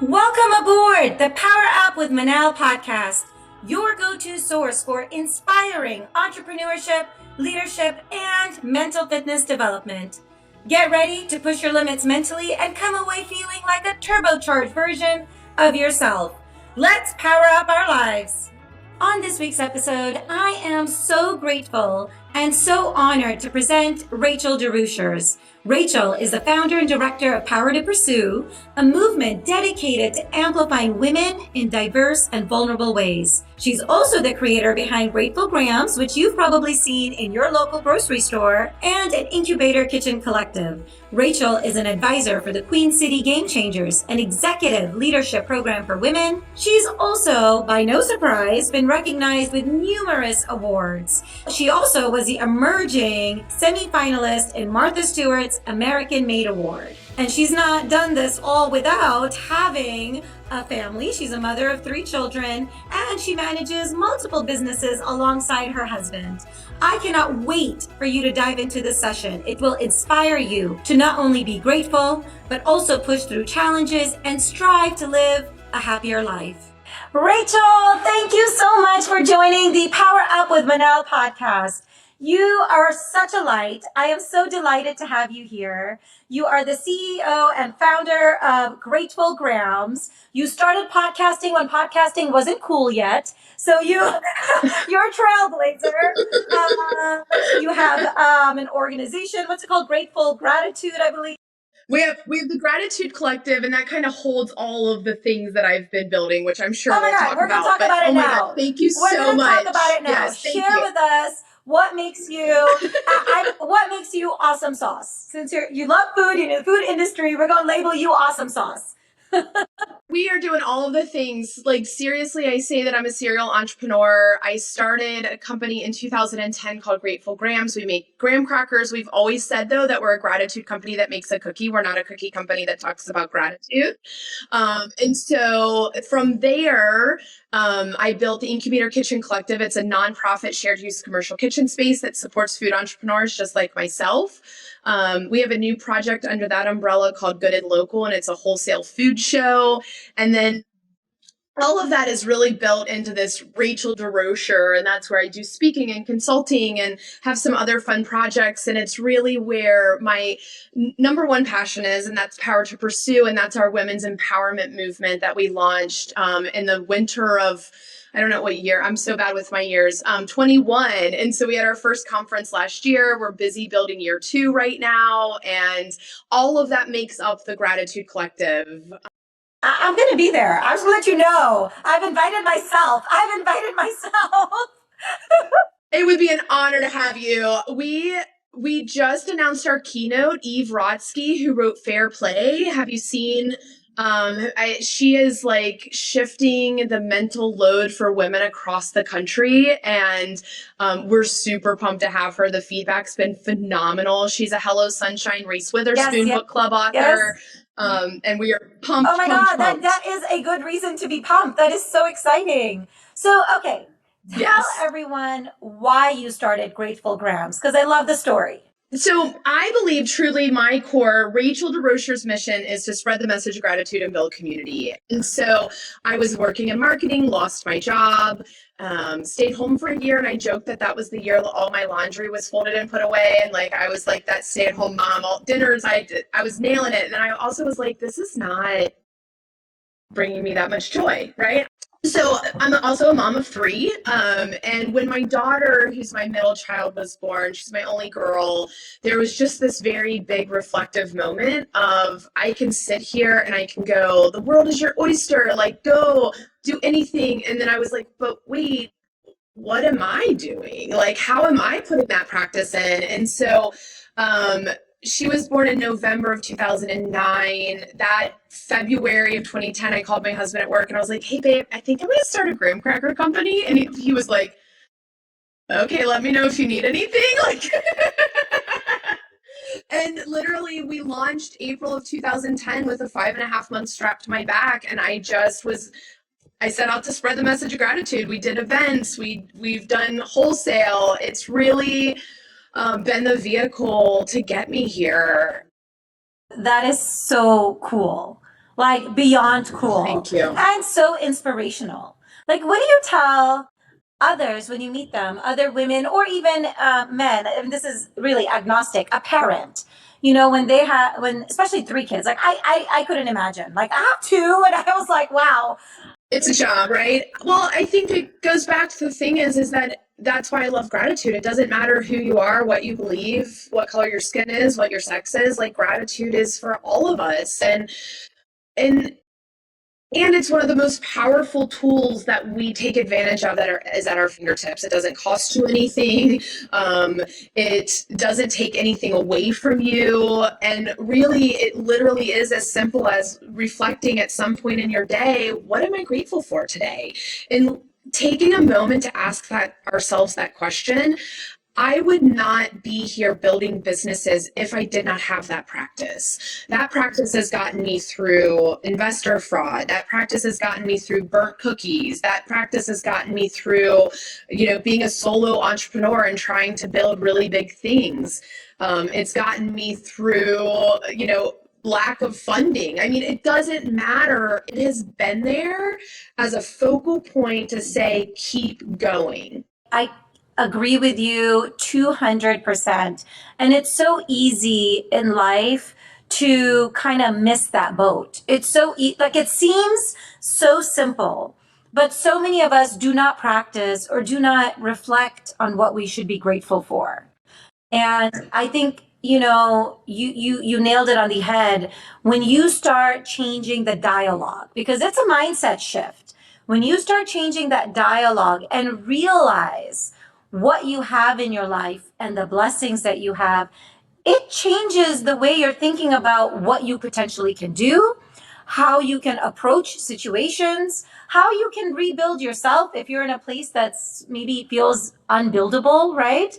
Welcome aboard the PowerUp with Manal podcast, your go-to source for inspiring entrepreneurship, leadership, and mental fitness development. Get ready to push your limits mentally and come away feeling like a turbocharged version of yourself. Let's power up our lives. On this week's episode, I am so grateful and so honored to present Rachel DeRuchers. Rachel is the founder and director of Power to Pursue, a movement dedicated to amplifying women in diverse and vulnerable ways. She's also the creator behind Grateful Grams, which you've probably seen in your local grocery store, and an incubator kitchen collective. Rachel is an advisor for the Queen City Game Changers, an executive leadership program for women. She's also, by no surprise, been recognized with numerous awards. She also was the emerging semi-finalist in Martha Stewart's American Made Award. And she's not done this all without having a family. She's a mother of 3 children, and she manages multiple businesses alongside her husband. I cannot wait for you to dive into this session. It will inspire you to not only be grateful, but also push through challenges and strive to live a happier life. Rachel, thank you so much for joining the Power Up with Manal podcast. You are such a light. I am so delighted to have you here. You are the CEO and founder of Grateful Grams. You started podcasting when podcasting wasn't cool yet. So you're a trailblazer. You have an organization. What's it called? Grateful Gratitude, I believe. We have the Gratitude Collective, and that kind of holds all of the things that I've been building, which I'm sure we'll talk about. We're going to talk about it now. God, thank you so much. We're going to talk about it now. Yes, Share with us what makes you what makes you awesome sauce. Since you love food, you're in the food industry, we're going to label you awesome sauce. We are doing all of the things. Like, seriously, I say that I'm a serial entrepreneur. I started a company in 2010 called Grateful Grams. We make graham crackers. We've always said, though, that we're a gratitude company that makes a cookie. We're not a cookie company that talks about gratitude. And so from there, I built the Incubator Kitchen Collective. It's a nonprofit shared use commercial kitchen space that supports food entrepreneurs just like myself. We have a new project under that umbrella called Good and Local, and it's a wholesale food show. And then all of that is really built into this Rachel DeRuchers, and that's where I do speaking and consulting and have some other fun projects. And it's really where my number one passion is, and that's Power to Pursue. And that's our women's empowerment movement that we launched in the winter of, I don't know what year. I'm so bad with my years. 21. And so we had our first conference last year. We're busy building year 2 right now. And all of that makes up the Gratitude Collective. I'm going to be there. I was going to let you know. I've invited myself. It would be an honor to have you. We just announced our keynote, Eve Rotsky, who wrote Fair Play. Have you seen? She is like shifting the mental load for women across the country, and we're super pumped to have her. The feedback's been phenomenal. She's a Hello Sunshine Reese Witherspoon book club author. Yes. And we are pumped. Oh my God, that is a good reason to be pumped. That is so exciting. So, okay, tell everyone why you started Grateful Grams, because I love the story. So I believe truly my core Rachel DeRuchers' mission is to spread the message of gratitude and build community. And so I was working in marketing, lost my job, stayed home for a year. And I joked that was the year that all my laundry was folded and put away. And like, I was like that stay-at-home mom, all dinners, I was nailing it. And I also was like, this is not bringing me that much joy, right? So I'm also a mom of 3. And when my daughter, who's my middle child, was born, she's my only girl, there was just this very big reflective moment of I can sit here and I can go, the world is your oyster, like go do anything. And then I was like, but wait, what am I doing? Like, how am I putting that practice in? And so, she was born in November of 2009. That February of 2010, I called my husband at work and I was like, hey, babe, I think I'm going to start a graham cracker company. And he was like, okay, let me know if you need anything. Like, and literally we launched April of 2010 with a 5.5 month strap to my back. And I set out to spread the message of gratitude. We did events. We've done wholesale. It's really been the vehicle to get me here. That is so cool. like beyond cool. Thank you. And so inspirational. Like, what do you tell others when you meet them, other women or even men? And this is really agnostic, a parent. When they have, especially 3 kids, like I couldn't imagine. Like I have 2, and I was like, wow. It's a job, right? Well, I think it goes back to the thing is that that's why I love gratitude. It doesn't matter who you are, what you believe, what color your skin is, what your sex is. Like gratitude is for all of us, and it's one of the most powerful tools that we take advantage of that is at our fingertips. It doesn't cost you anything. It doesn't take anything away from you. And really, it literally is as simple as reflecting at some point in your day, what am I grateful for today? And taking a moment to ask ourselves that question. I would not be here building businesses if I did not have that practice. That practice has gotten me through investor fraud. That practice has gotten me through burnt cookies. That practice has gotten me through, being a solo entrepreneur and trying to build really big things. It's gotten me through, lack of funding. I mean, it doesn't matter. It has been there as a focal point to say, keep going. I agree with you 200%. And it's so easy in life to kind of miss that boat. It's so like it seems so simple, but so many of us do not practice or do not reflect on what we should be grateful for. And I think you nailed it on the head when you start changing the dialogue, because it's a mindset shift. When you start changing that dialogue and realize what you have in your life and the blessings that you have, it changes the way you're thinking about what you potentially can do, how you can approach situations, how you can rebuild yourself if you're in a place that's maybe feels unbuildable, right?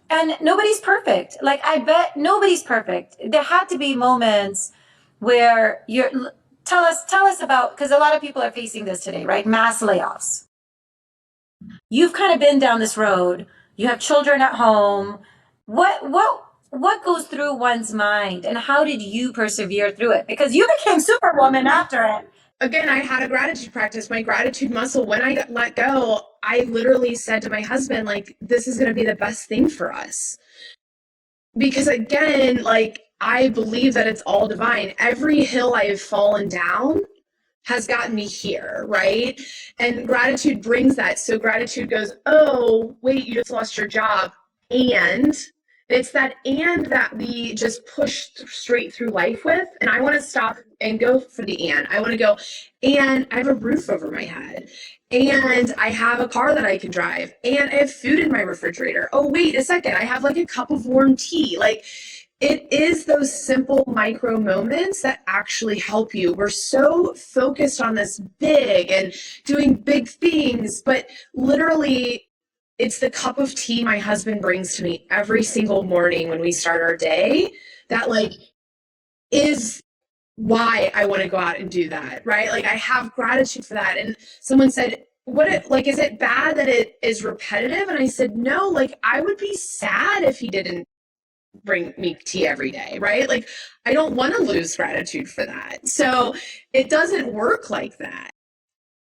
And nobody's perfect. Like, I bet nobody's perfect. There had to be moments where tell us about, because a lot of people are facing this today, right? Mass layoffs. You've kind of been down this road. You have children at home. What goes through one's mind, and how did you persevere through it? Because you became Superwoman after it. Again, I had a gratitude practice, my gratitude muscle. When I got let go, I literally said to my husband, like, this is going to be the best thing for us. Because again, like, I believe that it's all divine. Every hill I have fallen down has gotten me here, right? And gratitude brings that. So gratitude goes, oh, wait, you just lost your job. And it's that and that we just push straight through life with. And I want to stop and go for the and. I want to go, and I have a roof over my head. And I have a car that I can drive. And I have food in my refrigerator. Oh, wait a second. I have like a cup of warm tea. Like, it is those simple micro moments that actually help you. We're so focused on this big and doing big things, but literally it's the cup of tea my husband brings to me every single morning when we start our day that like is why I want to go out and do that, right? Like, I have gratitude for that. And someone said, is it bad that it is repetitive? And I said, no, like, I would be sad if he didn't bring me tea every day, right? Like, I don't want to lose gratitude for that. So it doesn't work like that.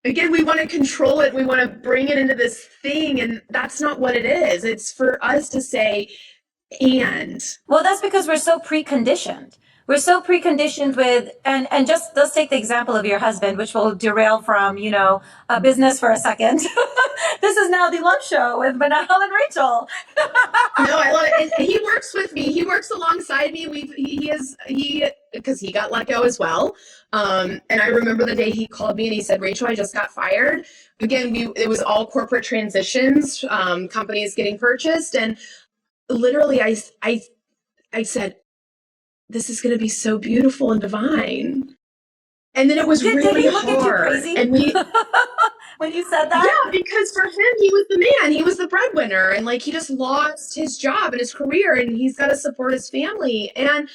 Again, we want to control it. We want to bring it into this thing, and that's not what it is. It's for us to say, and. Well, that's because we're so preconditioned. We're so preconditioned with, and just let's take the example of your husband, which will derail from, a business for a second. This is now the lunch show with Manal and Rachel. No, I love it. And he works with me. He works alongside me. Because he got let go as well. And I remember the day he called me and he said, Rachel, I just got fired. Again, it was all corporate transitions, companies getting purchased. And literally I said, this is going to be so beautiful and divine. And then it was really hard. And when you said that? Yeah, because for him, he was the man. He was the breadwinner. And like, he just lost his job and his career, and he's got to support his family. And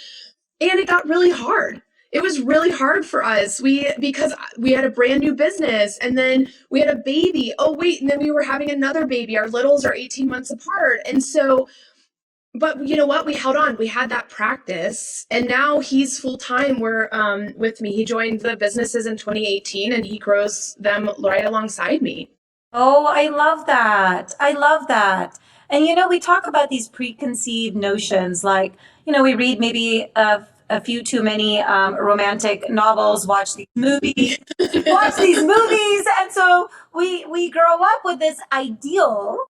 it got really hard. It was really hard for us. Because we had a brand new business, and then we had a baby. Oh, wait. And then we were having another baby. Our littles are 18 months apart. And so But you know what? We held on. We had that practice, and now he's full time. We're with me. He joined the businesses in 2018, and he grows them right alongside me. Oh, I love that. I love that. And we talk about these preconceived notions, like, we read maybe a few too many romantic novels, watch these movies, and so we grow up with this ideal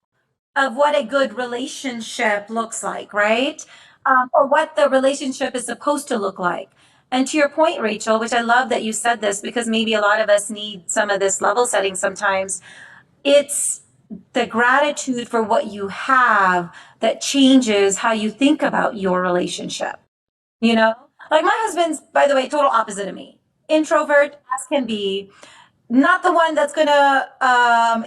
of what a good relationship looks like, right? Or what the relationship is supposed to look like. And to your point, Rachel, which I love that you said this because maybe a lot of us need some of this level setting sometimes, it's the gratitude for what you have that changes how you think about your relationship. You know, like my husband's, by the way, total opposite of me. Introvert as can be, not the one that's gonna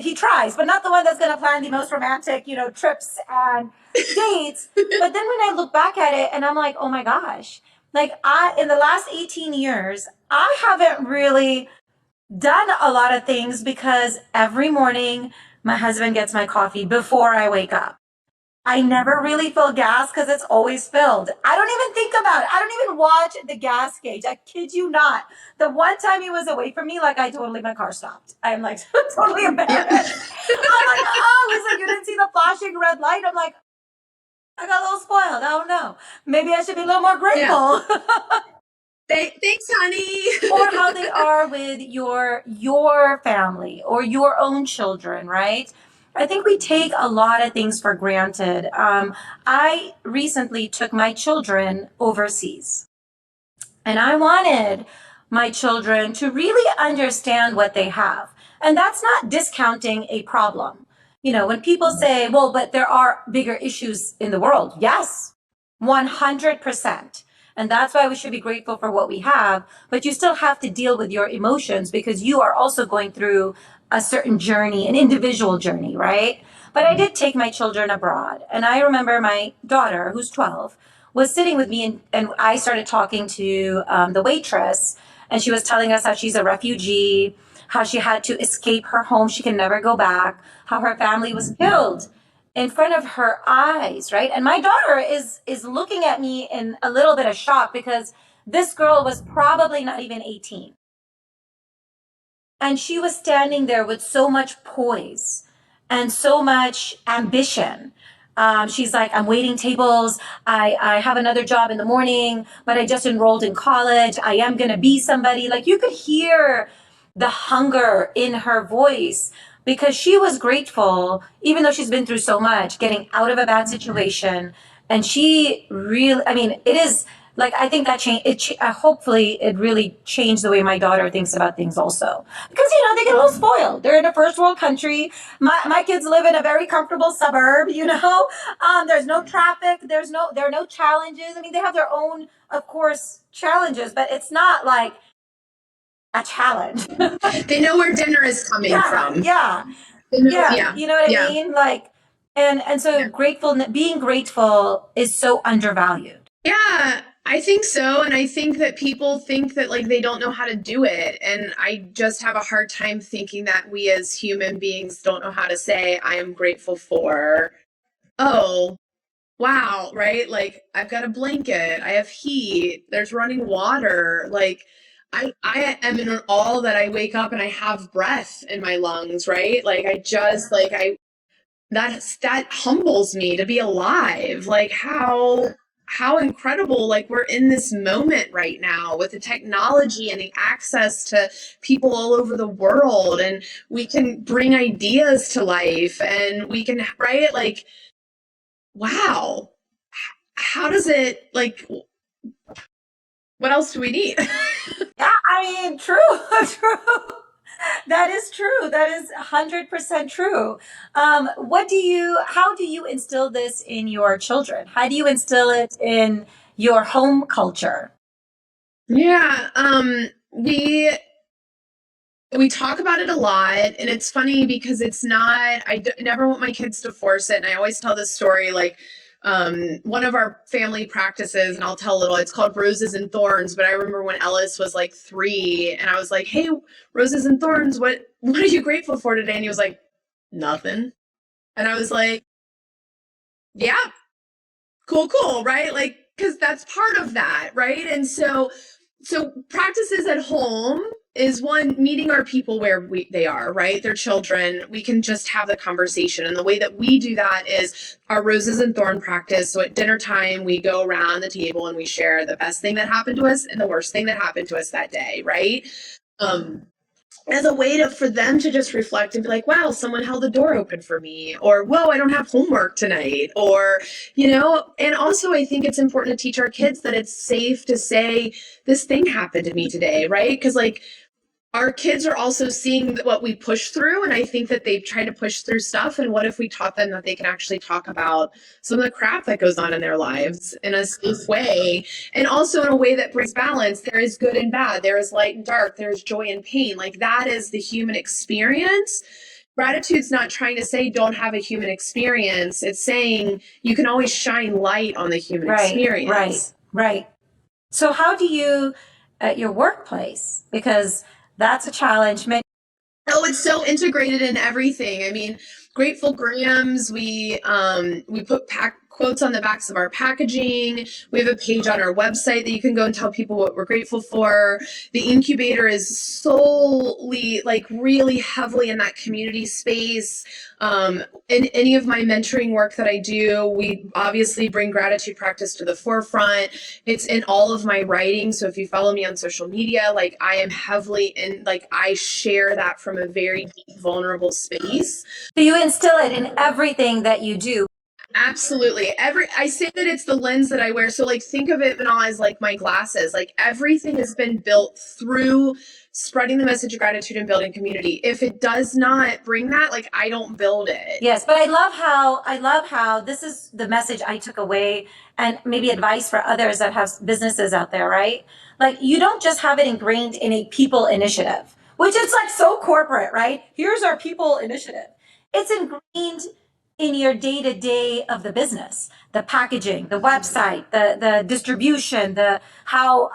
he tries, but not the one that's gonna plan the most romantic, trips and dates. But then when I look back at it and I'm like, oh my gosh, like I in the last 18 years, I haven't really done a lot of things because every morning my husband gets my coffee before I wake up. I never really fill gas because it's always filled. I don't even think about it. I don't even watch the gas gauge. I kid you not. The one time he was away from me, like my car stopped. I'm like totally embarrassed. I'm like, oh, he's like, you didn't see the flashing red light? I'm like, I got a little spoiled. I don't know. Maybe I should be a little more grateful. Yeah. Thanks, honey. Or how they are with your family or your own children, right? I think we take a lot of things for granted. I recently took my children overseas, and I wanted my children to really understand what they have. And that's not discounting a problem. When people say, well, but there are bigger issues in the world. Yes, 100%. And that's why we should be grateful for what we have. But you still have to deal with your emotions because you are also going through a certain journey, an individual journey, right? But I did take my children abroad. And I remember my daughter, who's 12, was sitting with me, and I started talking to the waitress, and she was telling us how she's a refugee, how she had to escape her home. She can never go back, how her family was killed in front of her eyes, right? And my daughter is looking at me in a little bit of shock because this girl was probably not even 18. And she was standing there with so much poise and so much ambition. She's like, I'm waiting tables. I have another job in the morning, but I just enrolled in college. I am going to be somebody. Like you could hear the hunger in her voice because she was grateful, even though she's been through so much, getting out of a bad situation. And she really, it is like, I think that hopefully it really changed the way my daughter thinks about things also. Because, they get a little spoiled. They're in a first world country. My kids live in a very comfortable suburb, there's no traffic. There are no challenges. They have their own, of course, challenges, but it's not like a challenge. They know where dinner is coming from. Yeah. Yeah. You know what I mean? Like, and so being grateful is so undervalued. Yeah, I think so. And I think that people think that like they don't know how to do it. And I just have a hard time thinking that we as human beings don't know how to say, I am grateful for, oh, wow, right? Like I've got a blanket, I have heat, there's running water. Like I am in awe that I wake up and I have breath in my lungs, right? Like I just like that humbles me to be alive. Like how incredible, like we're in this moment right now with the technology and the access to people all over the world, and we can bring ideas to life, and we can, right? Like, wow, how does it, like, what else do we need? Yeah, true. That is true. That is 100% true. How do you instill this in your children? How do you instill it in your home culture? Yeah, we talk about it a lot, and it's funny because it's not, never want my kids to force it. And I always tell this story, like, one of our family practices, and I'll tell a little, it's called Roses and Thorns. But I remember when Ellis was like 3 and I was like, hey, Roses and Thorns, what are you grateful for today? And he was like, nothing. And I was like, yeah, cool, right? Like, because that's part of that, right? And so practices at home is one, meeting our people where they are, right? They're children. We can just have the conversation. And the way that we do that is our roses and thorn practice. So at dinner time, we go around the table and we share the best thing that happened to us and the worst thing that happened to us that day, right? As a way for them to just reflect and be like, wow, someone held the door open for me, or whoa, I don't have homework tonight, or, and also I think it's important to teach our kids that it's safe to say this thing happened to me today, right? Because like our kids are also seeing what we push through, and I think that they've tried to push through stuff. And what if we taught them that they can actually talk about some of the crap that goes on in their lives in a safe way, and also in a way that brings balance? There is good and bad. There is light and dark. There's joy and pain. Like, that is the human experience. Gratitude's not trying to say don't have a human experience. It's saying you can always shine light on the human experience. Right. So how do you, at your workplace, because that's a challenge. Oh, it's so integrated in everything. I mean, Grateful Grams, we put quotes on the backs of our packaging. We have a page on our website that you can go and tell people what we're grateful for. The incubator is solely, like, really heavily in that community space. In any of my mentoring work that I do, we obviously bring gratitude practice to the forefront. It's in all of my writing. So if you follow me on social media, like, I am heavily in, like, I share that from a very deep, vulnerable space. So you instill it in everything that you do. Absolutely. I say that it's the lens that I wear. So like, think of it, Manal, as like my glasses. Like, everything has been built through spreading the message of gratitude and building community. If it does not bring that, like, I don't build it. Yes, but I love how this is the message I took away, and maybe advice for others that have businesses out there, right? Like, you don't just have it ingrained in a people initiative, which is like so corporate, right? Here's our people initiative. It's ingrained in your day-to-day of the business, the packaging, the website, the distribution, how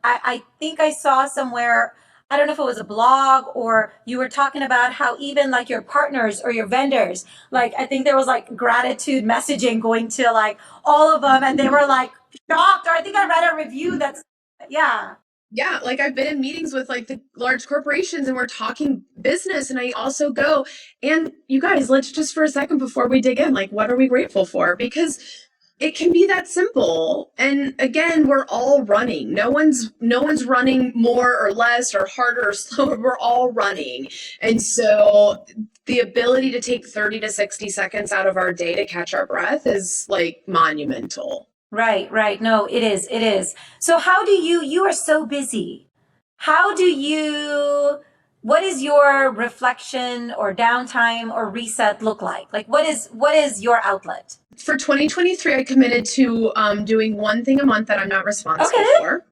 I think I saw somewhere, I don't know if it was a blog or you were talking about how even like your partners or your vendors, like, I think there was like gratitude messaging going to like all of them, and they were like shocked. Or I think I read a review that's, Yeah, like, I've been in meetings with like the large corporations and we're talking business, and I also go, and you guys, let's just, for a second before we dig in, like, what are we grateful for? Because it can be that simple. And again, we're all running. No one's running more or less or harder or slower. We're all running. And so the ability to take 30 to 60 seconds out of our day to catch our breath is like monumental. Right. No, it is. So how do you are so busy. What is your reflection or downtime or reset look like? Like, what is your outlet? For 2023, I committed to doing one thing a month that I'm not responsible for.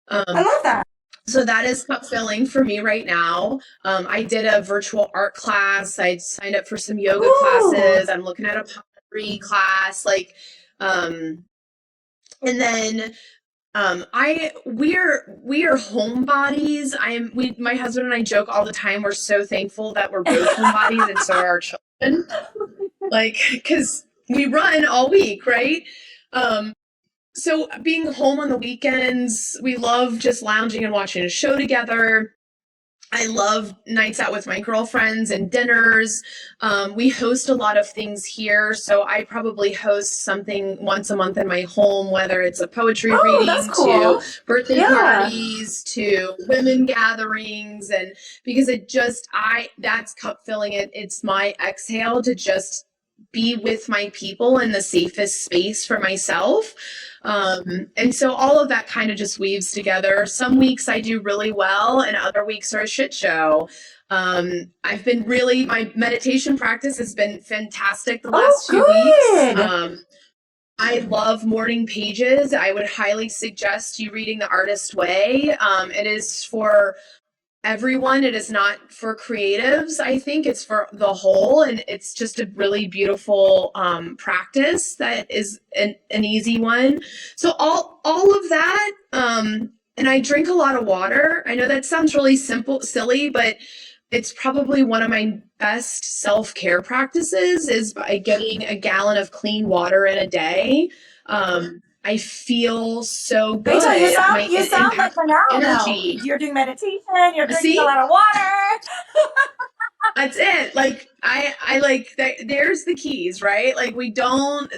I love that. So that is cup filling for me right now. I did a virtual art class. I signed up for some yoga classes. I'm looking at a pottery class, like, and then we are homebodies. My husband and I joke all the time. We're so thankful that we're both homebodies, and so are our children. Like, because we run all week, right? So being home on the weekends, we love just lounging and watching a show together. I love nights out with my girlfriends and dinners. We host a lot of things here. So I probably host something once a month in my home, whether it's a poetry reading to birthday parties to women gatherings. And because that's cup filling it. It's my exhale to just be with my people in the safest space for myself. And so all of that kind of just weaves together. Some weeks I do really well and other weeks are a shit show. My meditation practice has been fantastic the last 2 weeks. I love morning pages. I would highly suggest you reading The Artist Way. It is for everyone. It is not for creatives. I think it's for the whole, and it's just a really beautiful practice that is an easy one. So all of that, and I drink a lot of water. I know that sounds really silly, but it's probably one of my best self-care practices is by getting a gallon of clean water in a day. I feel so good. Rachel, you It sound like impacts Manal now. energy. You're doing meditation, you're drinking See? a lot of water. That's it. Like I like that. There's the keys, right? Like we don't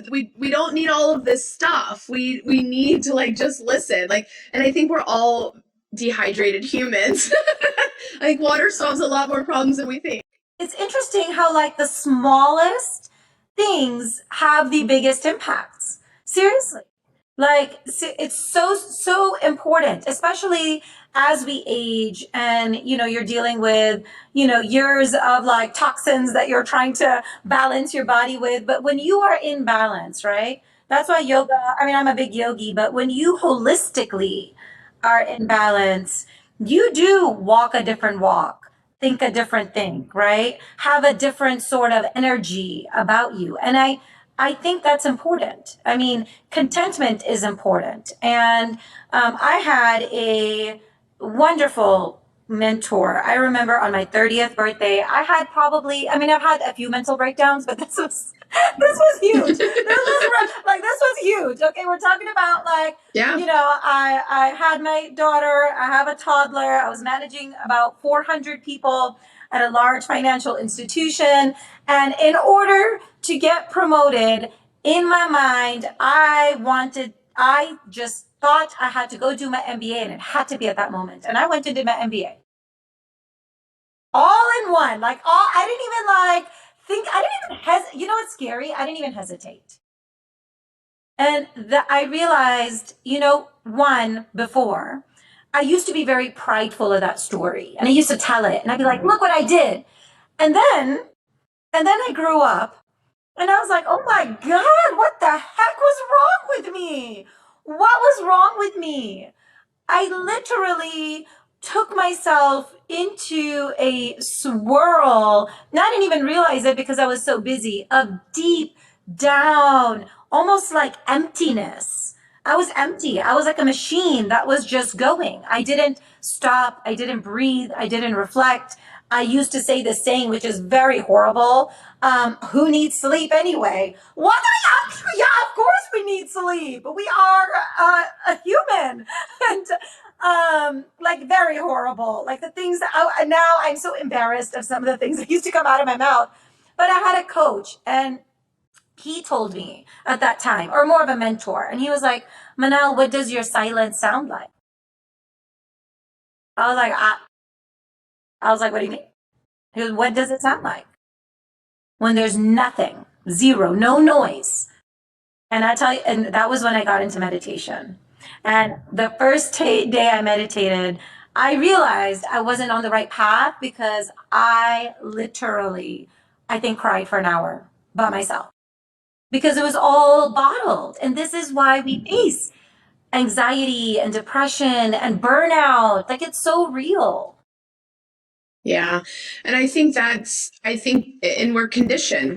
need all of this stuff. We need to like just listen. Like, and I think we're all dehydrated humans. I think water solves a lot more problems than we think. It's interesting how like the smallest things have the biggest impacts. Seriously. Like it's so important, especially as we age and you're dealing with years of like toxins that you're trying to balance your body with. But when you are in balance, right? That's why yoga, I mean, I'm a big yogi, but when you holistically are in balance, you do walk a different walk, think a different thing, right? Have a different sort of energy about you. And I think that's important. I mean, contentment is important. And I had a wonderful mentor. I remember on my 30th birthday, I had probably, I mean, I've had a few mental breakdowns, but this was huge. This was huge. Okay, we're talking about like, Yeah. I had my daughter, I have a toddler, I was managing about 400 people at a large financial institution. And in order to get promoted, in my mind, I just thought I had to go do my MBA and it had to be at that moment. And I went and did my MBA. All in one. Like I didn't even like think, I didn't even hesitate. You know what's scary? I didn't even hesitate. And I realized, before, I used to be very prideful of that story. And I used to tell it. And I'd be like, look what I did. And then I grew up and I was like, oh my God, what the heck was wrong with me? What was wrong with me? I literally took myself into a swirl. And I didn't even realize it because I was so busy, of deep down, almost like emptiness. I was empty. I was like a machine that was just going. I didn't stop. I didn't breathe. I didn't reflect. I used to say this saying, which is very horrible. Who needs sleep anyway? What do we? Yeah, of course we need sleep. We are a human, and like very horrible. Like the things that now I'm so embarrassed of some of the things that used to come out of my mouth. But I had a coach, and he told me at that time, or more of a mentor, and he was like, Manal, what does your silence sound like? I was like, what do you mean? He goes, what does it sound like? When there's nothing, zero, no noise. And I tell you, and that was when I got into meditation. And the first day I meditated, I realized I wasn't on the right path because I literally, I think, cried for an hour by myself because it was all bottled. And this is why we face anxiety and depression and burnout. Like it's so real. Yeah. And I think and we're conditioned.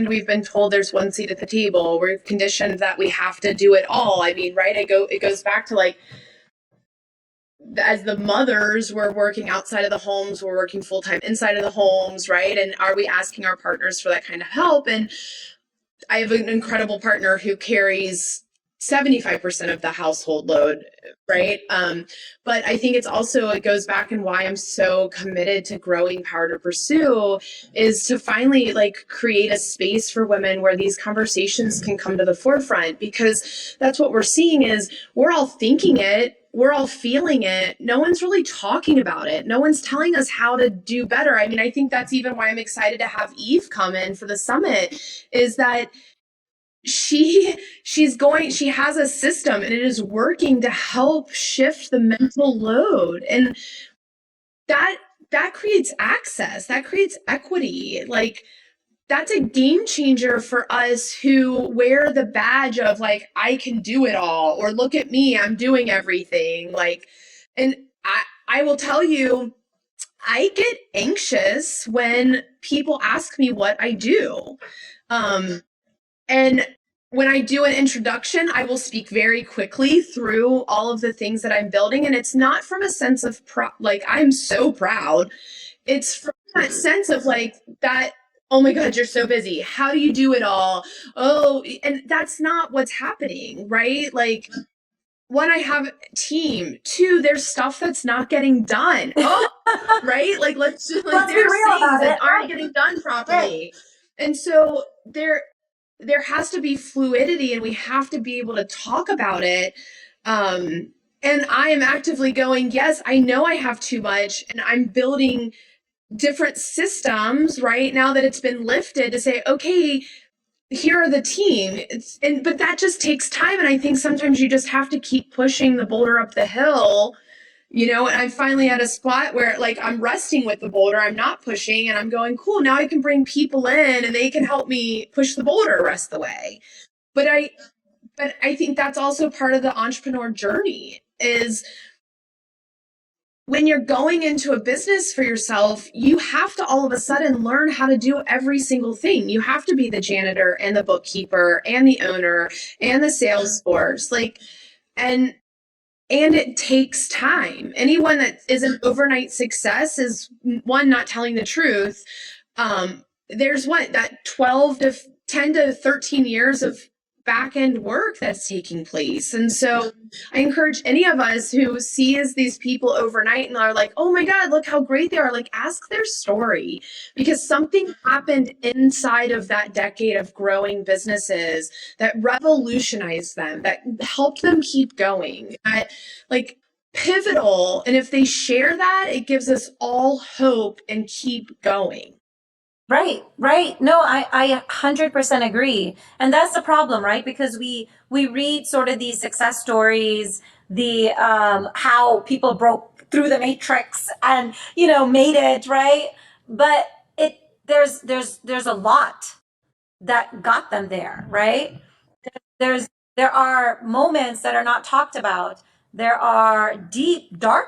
We've been told there's one seat at the table. We're conditioned that we have to do it all. I mean, right? It goes back to like, as the mothers, we're working outside of the homes, we're working full-time inside of the homes, right? And are we asking our partners for that kind of help? And I have an incredible partner who carries 75% of the household load, right? But I think it goes back, and why I'm so committed to growing Power to Pursue is to finally like create a space for women where these conversations can come to the forefront, because that's what we're seeing is we're all thinking it, we're all feeling it. No one's really talking about it. No one's telling us how to do better. I mean, I think that's even why I'm excited to have Eve come in for the summit, is that she has a system and it is working to help shift the mental load, and that creates access, that creates equity. Like that's a game changer for us who wear the badge of like, I can do it all, or look at me, I'm doing everything. Like, and I will tell you, I get anxious when people ask me what I do. And when I do an introduction, I will speak very quickly through all of the things that I'm building. And it's not from a sense of like, I'm so proud. It's from that sense of like that oh my God, you're so busy. How do you do it all? Oh, and that's not what's happening, right? Like, one, I have a team. Two, there's stuff that's not getting done. Oh, right? Like, let's just, like, Let's be there's real things about that it. aren't Right. getting done properly. Right. And so there has to be fluidity, and we have to be able to talk about it. And I am actively going, yes, I know I have too much, and I'm building different systems right now that it's been lifted to say, okay, here are the team. But that just takes time. And I think sometimes you just have to keep pushing the boulder up the hill, and I'm finally at a spot where, like, I'm resting with the boulder, I'm not pushing, and I'm going, cool, now I can bring people in and they can help me push the boulder the rest of the way. But I think that's also part of the entrepreneur journey, is when you're going into a business for yourself, you have to all of a sudden learn how to do every single thing. You have to be the janitor and the bookkeeper and the owner and the sales force. Like, and it takes time. Anyone that is an overnight success is, one, not telling the truth. There's that 12 to 10 to 13 years of back end work that's taking place. And so I encourage any of us who sees these people overnight and are like, oh my God, look how great they are. Like, ask their story, because something happened inside of that decade of growing businesses that revolutionized them, that helped them keep going, that, like, pivotal. And if they share that, it gives us all hope and keep going. Right, right. No, I 100% agree. And that's the problem, right? Because we read sort of these success stories, the how people broke through the matrix and, made it, right? But there's a lot that got them there, right? There are moments that are not talked about. There are deep, dark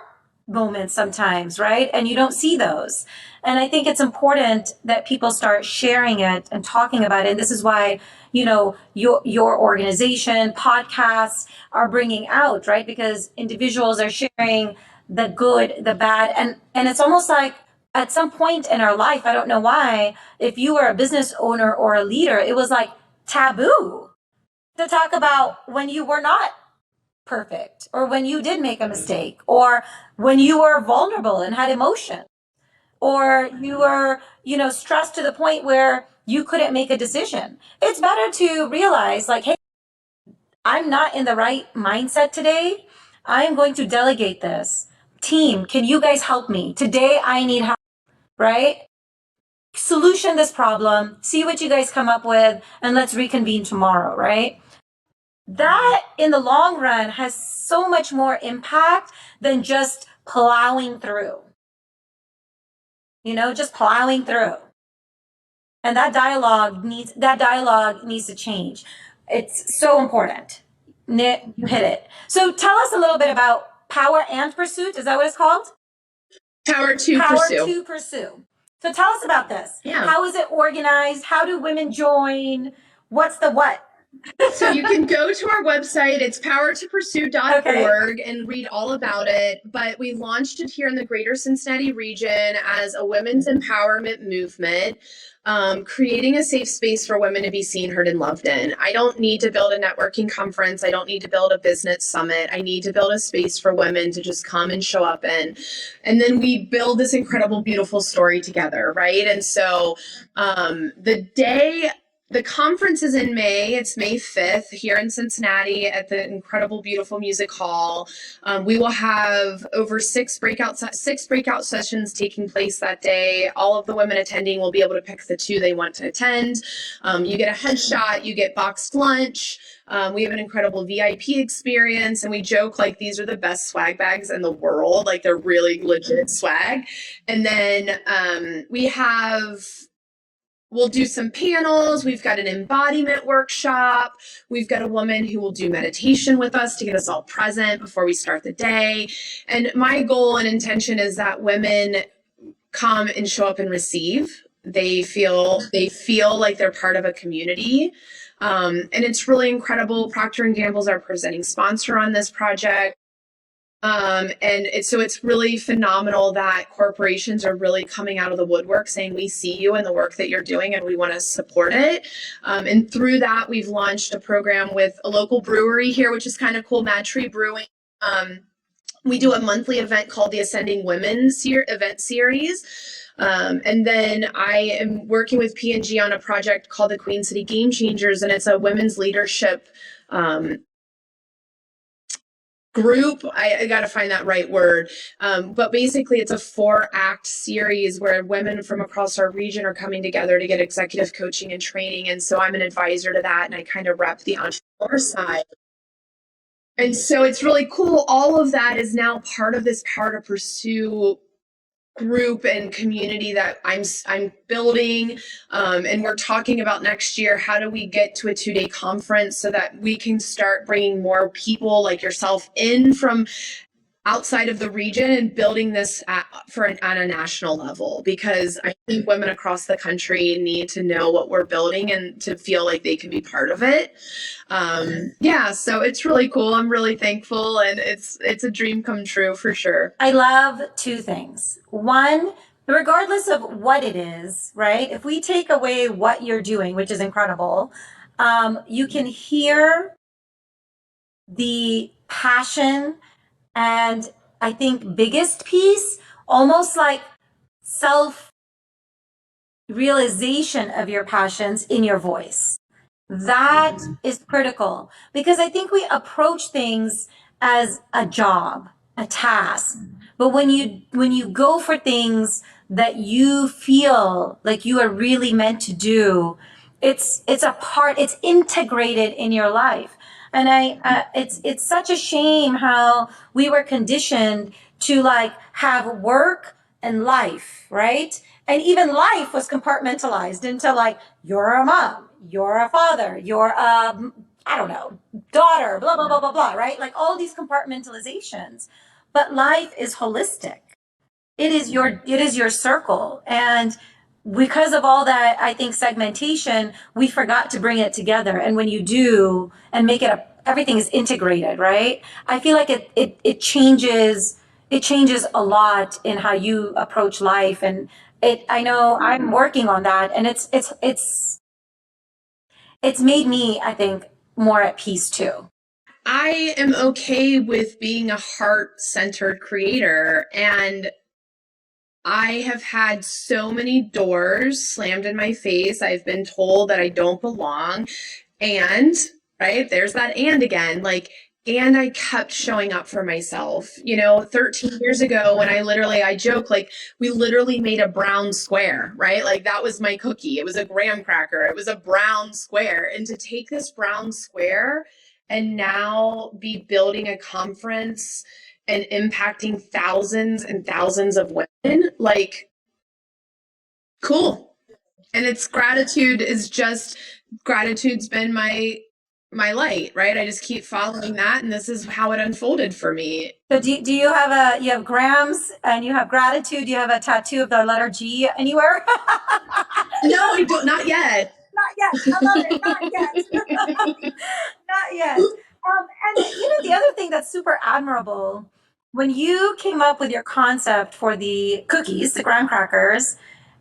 moments sometimes, right? And you don't see those. And I think it's important that people start sharing it and talking about it. And this is why, your organization, podcasts are bringing out, right? Because individuals are sharing the good, the bad, and it's almost like at some point in our life, I don't know why, if you were a business owner or a leader, it was like taboo to talk about when you were not perfect, or when you did make a mistake, or when you were vulnerable and had emotion, or you were, stressed to the point where you couldn't make a decision. It's better to realize, like, hey, I'm not in the right mindset today. I am going to delegate this. Team, can you guys help me? Today I need help, right? Solution this problem, see what you guys come up with, and let's reconvene tomorrow, right? That in the long run has so much more impact than just plowing through. Just plowing through. And that dialogue needs to change. It's so important. You hit it. So tell us a little bit about Power and Pursuit. Is that what it's called? Power to Pursue. So tell us about this. Yeah. How is it organized? How do women join? What's the what? So you can go to our website. It's powertopursue.org and read all about it. But we launched it here in the greater Cincinnati region as a women's empowerment movement, creating a safe space for women to be seen, heard, and loved in. I don't need to build a networking conference. I don't need to build a business summit. I need to build a space for women to just come and show up in. And then we build this incredible, beautiful story together, right? And so the conference is in May. It's May 5th here in Cincinnati at the incredible, beautiful music hall. We will have over six breakout sessions taking place that day. All of the women attending will be able to pick the 2 they want to attend. You get a headshot, you get boxed lunch. We have an incredible VIP experience, and we joke like these are the best swag bags in the world. Like, they're really legit swag. And then we'll do some panels. We've got an embodiment workshop. We've got a woman who will do meditation with us to get us all present before we start the day. And my goal and intention is that women come and show up and receive. They feel like they're part of a community. And it's really incredible. Procter & Gamble's our presenting sponsor on this project. So it's really phenomenal that corporations are really coming out of the woodwork saying, we see you and the work that you're doing and we want to support it. And through that, we've launched a program with a local brewery here, which is kind of cool, Mad Tree Brewing. We do a monthly event called the Ascending Women event series. And then I am working with P&G on a project called the Queen City Game Changers, and it's a women's leadership group. I got to find that right word. But basically it's a 4-act series where women from across our region are coming together to get executive coaching and training. And so I'm an advisor to that, and I kind of rep the entrepreneur side. And so it's really cool. All of that is now part of this Power to Pursue group and community that I'm building, and we're talking about next year. How do we get to a 2-day conference so that we can start bringing more people like yourself in from outside of the region and building this at a national level? Because I think women across the country need to know what we're building and to feel like they can be part of it. So it's really cool. I'm really thankful, and it's a dream come true for sure. I love 2 things. One, regardless of what it is, right? If we take away what you're doing, which is incredible, you can hear the passion, and I think biggest piece, almost like self-realization of your passions in your voice. That is critical, because I think we approach things as a job, a task. But when you go for things that you feel like you are really meant to do, it's integrated in your life. And it's such a shame how we were conditioned to like have work and life, right? And even life was compartmentalized into like, you're a mom, you're a father, you're a, I don't know, daughter, blah, blah, blah, blah, blah, right? Like all these compartmentalizations. But life is holistic. It is your circle. And because of all that, I think segmentation, we forgot to bring it together. And when you do and make it everything is integrated, right? I feel like it changes a lot in how you approach life. And I know I'm working on that, and it's made me, I think, more at peace too. I am okay with being a heart-centered creator, and I have had so many doors slammed in my face. I've been told that I don't belong. And, right, there's that and again, like, and I kept showing up for myself. 13 years ago when I joke, like, we literally made a brown square, right? Like, that was my cookie. It was a graham cracker. It was a brown square. And to take this brown square and now be building a conference and impacting thousands and thousands of women, like, cool. And gratitude's been my light, right? I just keep following that, and this is how it unfolded for me. So do you have grams and you have gratitude? Do you have a tattoo of the letter G anywhere? No, I don't, not yet. Not yet. I love it. Not yet. Not yet. And the other thing that's super admirable, when you came up with your concept for the cookies, the graham crackers,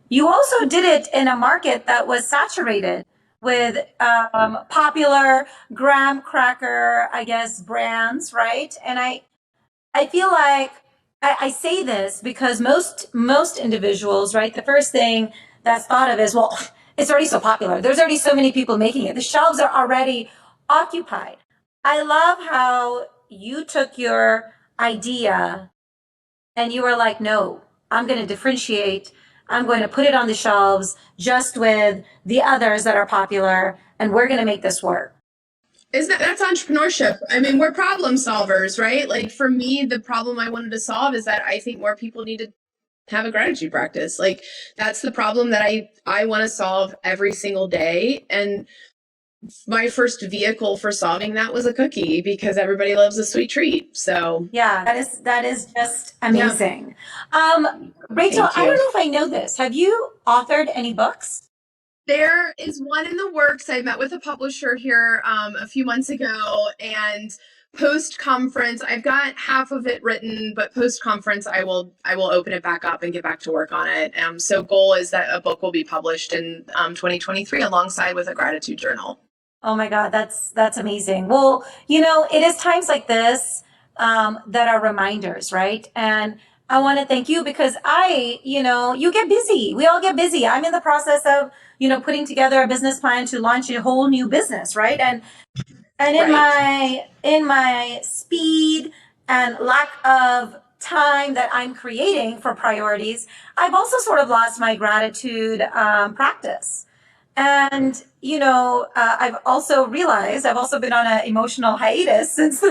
you also did it in a market that was saturated with popular graham cracker, I guess, brands, right? And I feel like I say this because most individuals, right, the first thing that's thought of is, well, it's already so popular. There's already so many people making it. The shelves are already occupied. I love how you took your idea and you were like, no, I'm going to differentiate. I'm going to put it on the shelves just with the others that are popular, and we're going to make this work. That's entrepreneurship. I mean, we're problem solvers, right? Like, for me, the problem I wanted to solve is that I think more people need to have a gratitude practice. Like, that's the problem that I want to solve every single day. And my first vehicle for solving that was a cookie, because everybody loves a sweet treat. So yeah, that is just amazing. Yeah. Rachel, I don't know if I know this. Have you authored any books? There is one in the works. I met with a publisher here a few months ago, and post-conference, I've got half of it written, but post-conference, I will open it back up and get back to work on it. So goal is that a book will be published in 2023 alongside with a gratitude journal. Oh my God, that's amazing. Well, it is times like this that are reminders, right? And I want to thank you because you get busy. We all get busy. I'm in the process of, putting together a business plan to launch a whole new business, right? And in my speed and lack of time that I'm creating for priorities, I've also sort of lost my gratitude practice. And, I've also realized I've also been on an emotional hiatus since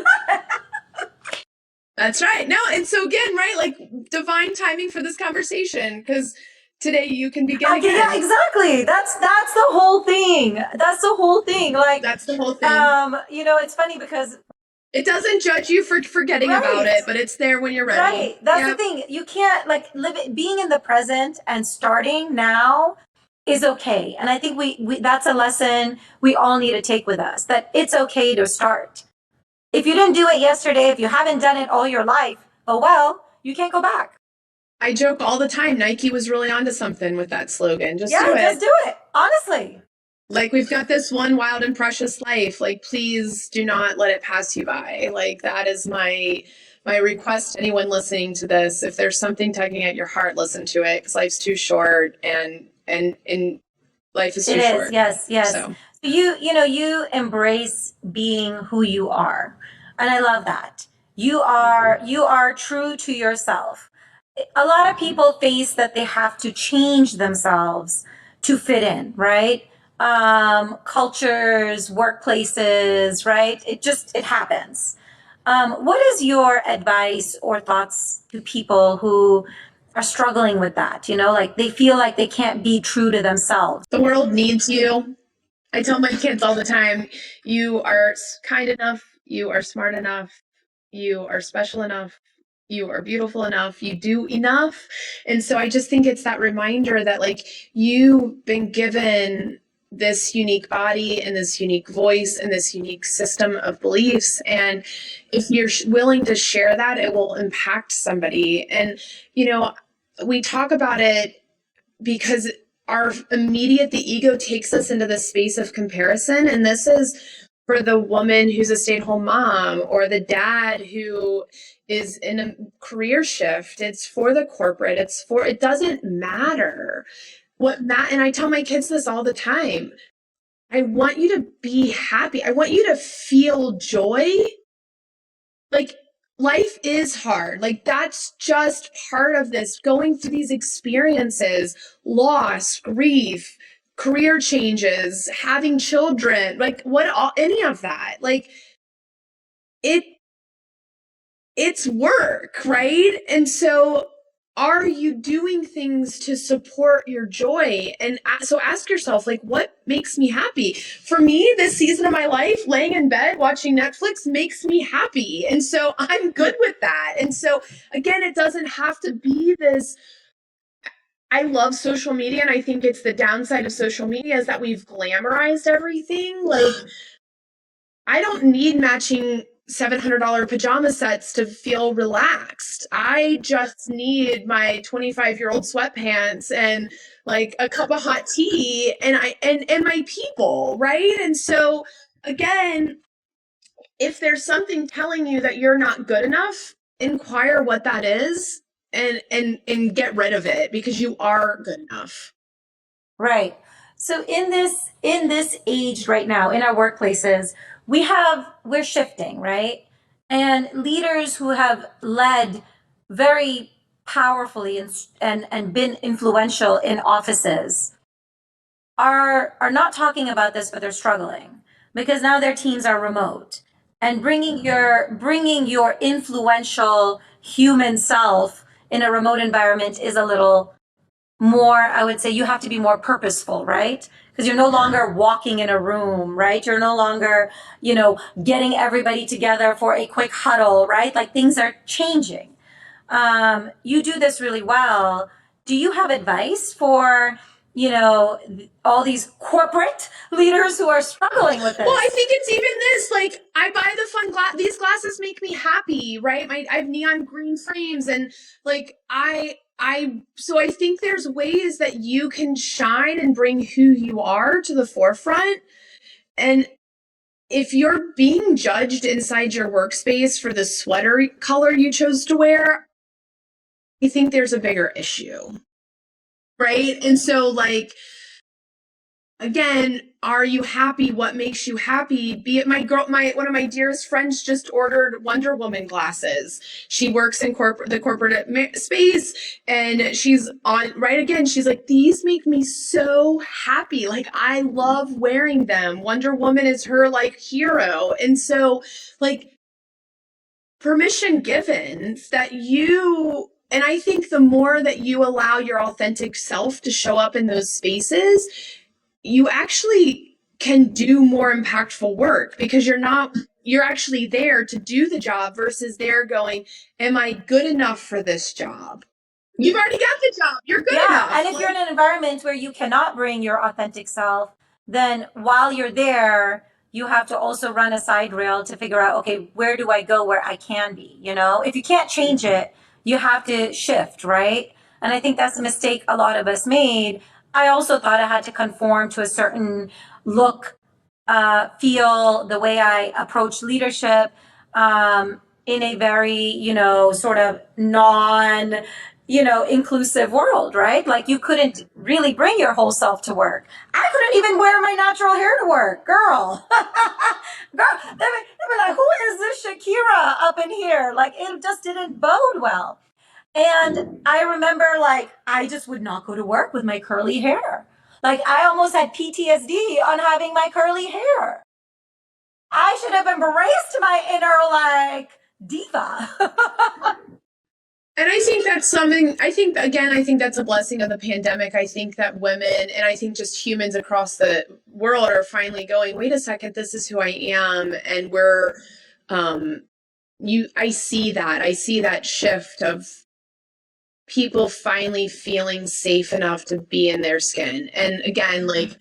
That's right. No, and so again, right, like divine timing for this conversation, because today you can begin again. Yeah, exactly. That's the whole thing. That's the whole thing. Like, that's the whole thing. It's funny because it doesn't judge you for forgetting about it, but it's there when you're ready. Right. That's the thing. You can't being in the present and starting now is okay. And I think we that's a lesson we all need to take with us, that it's okay to start. If you didn't do it yesterday, if you haven't done it all your life, you can't go back. I joke all the time, Nike was really onto something with that slogan. Just do it. Honestly. Like, we've got this one wild and precious life. Like, please do not let it pass you by. Like, that is my request to anyone listening to this. If there's something tugging at your heart, listen to it, because life's too short and life is too short. Yes. So you embrace being who you are. And I love that. You are true to yourself. A lot of people face that they have to change themselves to fit in, right? Cultures, workplaces, right? It happens. What is your advice or thoughts to people who are struggling with that? They feel like they can't be true to themselves. The world needs you. I tell my kids all the time, you are kind enough, you are smart enough, you are special enough, you are beautiful enough, you do enough. And so I just think it's that reminder that, like, you've been given this unique body and this unique voice and this unique system of beliefs. And if you're willing to share that, it will impact somebody. And, we talk about it because the ego takes us into this space of comparison. And this is for the woman who's a stay-at-home mom, or the dad who is in a career shift. It's for the corporate. It doesn't matter. And I tell my kids this all the time. I want you to be happy. I want you to feel joy. Like, life is hard. Like, that's just part of this, going through these experiences, loss, grief, career changes, having children, like any of that. Like, it's work, right? And so, are you doing things to support your joy? And so ask yourself, like, what makes me happy? For me, this season of my life, laying in bed, watching Netflix makes me happy. And so I'm good with that. And so, again, it doesn't have to be this. I love social media, and I think it's the downside of social media is that we've glamorized everything. Like, I don't need matching $700 pajama sets to feel relaxed. I just need my 25-year-old sweatpants and like a cup of hot tea and my people, right? And so, again, if there's something telling you that you're not good enough, inquire what that is and get rid of it, because you are good enough. Right. So in this age right now, in our workplaces, we're shifting, right? And leaders who have led very powerfully and been influential in offices are not talking about this, but they're struggling because now their teams are remote, and bringing your influential human self in a remote environment is a little more, I would say you have to be more purposeful, right? Because you're no longer walking in a room, right? You're no longer, getting everybody together for a quick huddle, right? Like, things are changing. You do this really well. Do you have advice for, all these corporate leaders who are struggling with this. Well, I think it's even this, like, I buy the fun these glasses make me happy, right? I have neon green frames, and like, so I think there's ways that you can shine and bring who you are to the forefront. And if you're being judged inside your workspace for the sweater color you chose to wear, I think there's a bigger issue, right? And so, like, again, are you happy? What makes you happy? Be it one of my dearest friends just ordered Wonder Woman glasses. She works in the corporate space, and she's on, right, again, she's like, these make me so happy. Like, I love wearing them. Wonder Woman is her, like, hero. And so, like, permission given that and I think the more that you allow your authentic self to show up in those spaces, you actually can do more impactful work, because you're actually there to do the job versus they're going, am I good enough for this job? You've already got the job. You're good enough. And if you're in an environment where you cannot bring your authentic self, then while you're there, you have to also run a side rail to figure out, okay, where do I go where I can be? If you can't change it, you have to shift, right? And I think that's a mistake a lot of us made. I also thought I had to conform to a certain look, feel, the way I approach leadership, in a very, sort of inclusive world, right? Like, you couldn't really bring your whole self to work. I couldn't even wear my natural hair to work, girl. Girl, they were like, who is this Shakira up in here? Like, it just didn't bode well. And I remember, like, I just would not go to work with my curly hair. Like, I almost had PTSD on having my curly hair. I should have embraced my inner, like, diva. And I think that's something, I think that's a blessing of the pandemic. I think that women, and I think just humans across the world, are finally going, wait a second, this is who I am. And I see that shift of people finally feeling safe enough to be in their skin. And again, like,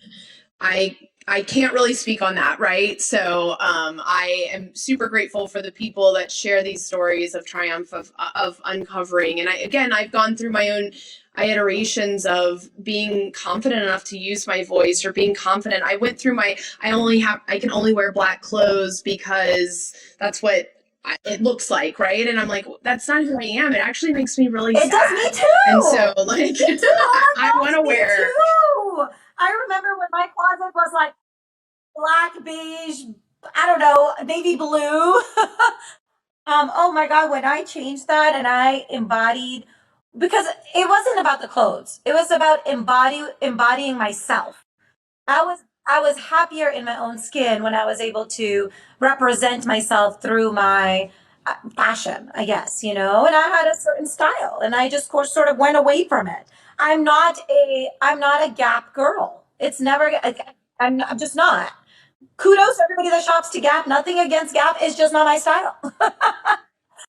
I can't really speak on that, right? So I am super grateful for the people that share these stories of triumph, of uncovering. And I've gone through my own iterations of being confident enough to use my voice, or being confident. I went through I can only wear black clothes because that's what it looks like, right? And I'm like, that's not who I am. It actually makes me really sad. It does me too. And so, like, I want to wear. Too. I remember when my closet was like black, beige, I don't know, navy blue. Oh my God, when I changed that and I embodied, because it wasn't about the clothes. It was about embodying myself. I was happier in my own skin when I was able to represent myself through my fashion, I guess, and I had a certain style, and I just sort of went away from it. I'm not a Gap girl. It's never, I'm just not. Kudos to everybody that shops to Gap. Nothing against Gap. It's just not my style.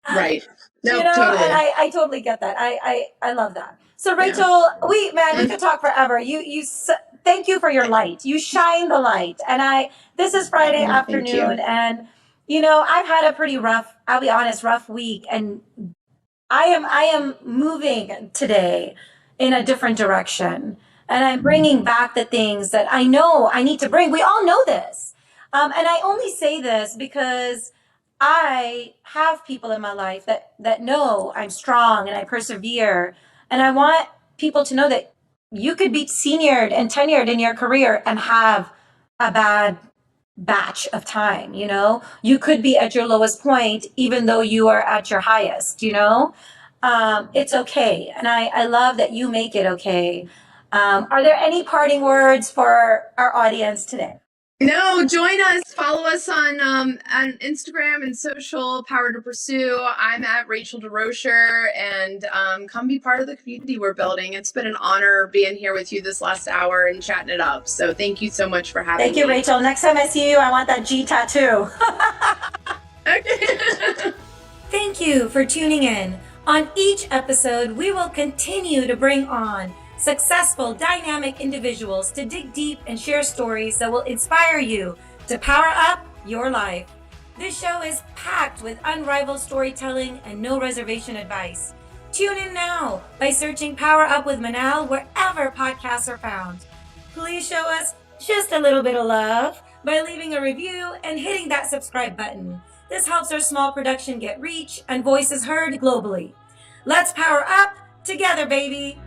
Right. No, totally. And I totally get that. I love that. So Rachel, we could talk forever. You thank you for your light. You shine the light. And this is Friday afternoon, and I've had a pretty rough, I'll be honest, rough week, and I am moving today in a different direction, and I'm bringing back the things that I know I need to bring. We all know this. And I only say this because I have people in my life that know I'm strong and I persevere. And I want people to know that you could be seniored and tenured in your career and have a bad batch of time, You could be at your lowest point, even though you are at your highest, It's okay. And I love that you make it okay. Are there any parting words for our audience today? No, join us. Follow us on Instagram and social, Power to Pursue. I'm at Rachel DeRocher, and come be part of the community we're building. It's been an honor being here with you this last hour and chatting it up. So thank you so much for having me. Thank you, Rachel. Next time I see you, I want that G tattoo. Okay. Thank you for tuning in. On each episode, we will continue to bring on successful, dynamic individuals to dig deep and share stories that will inspire you to power up your life. This show is packed with unrivaled storytelling and no reservation advice. Tune in now by searching Power Up with Manal wherever podcasts are found. Please show us just a little bit of love by leaving a review and hitting that subscribe button. This helps our small production get reach and voices heard globally. Let's power up together, baby.